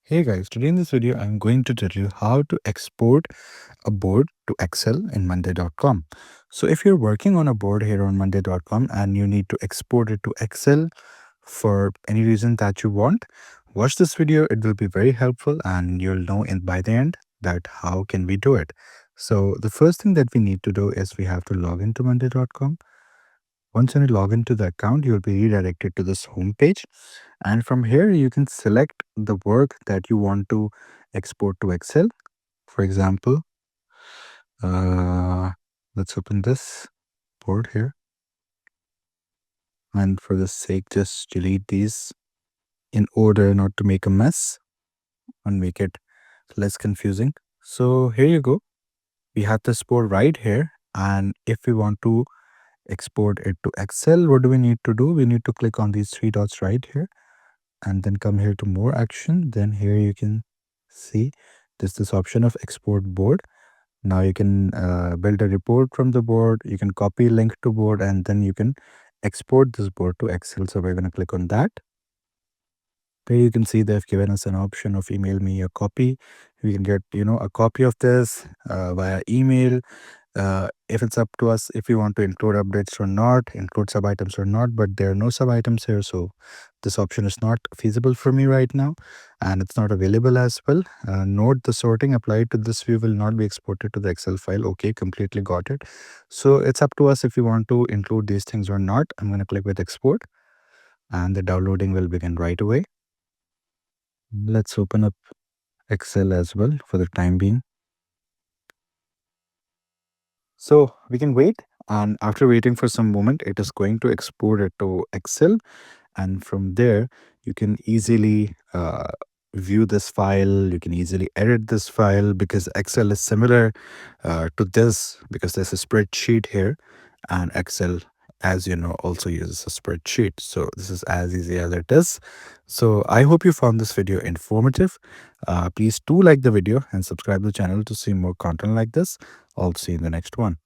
Hey guys, today in this video I'm going to tell you how to export a board to Excel in Monday.com. So if you're working on a board here on Monday.com and you need to export it to Excel for any reason that you want, watch this video. It will be very helpful and you'll know by the end that how can we do it. So the first thing that we need to do is we have to log into Monday.com. Once you log into the account, you'll be redirected to this home page. And from here, you can select the work that you want to export to Excel. For example, uh, let's open this board here. And for the sake, just delete these in order not to make a mess and make it less confusing. So here you go. We have this board right here. And if we want to export it to Excel, what do we need to do? We need to click on these three dots right here and then come here to more action. Then here you can see this option of export board. Now you can build a report from the board. You can copy link to board and then you can export this board to Excel. So we're going to click on that. There you can see they've given us an option of email me a copy. We can get a copy of this via email. If it's up to us if we want to include updates or not, include sub items or not, but there are no sub items here, so this option is not feasible for me right now and it's not available as well. Note the sorting applied to this view will not be exported to the Excel file. Okay, completely got it. So it's up to us if we want to include these things or not. I'm going to click with export and the downloading will begin right away. Let's open up Excel as well for the time being. So we can wait, and after waiting for some moment, it is going to export it to Excel. And from there, you can easily view this file. You can easily edit this file because Excel is similar to this because there's a spreadsheet here, and Excel, as you know, also uses a spreadsheet. So this is as easy as it is. So I hope you found this video informative. Please do like the video and subscribe to the channel to see more content like this. I'll see you in the next one.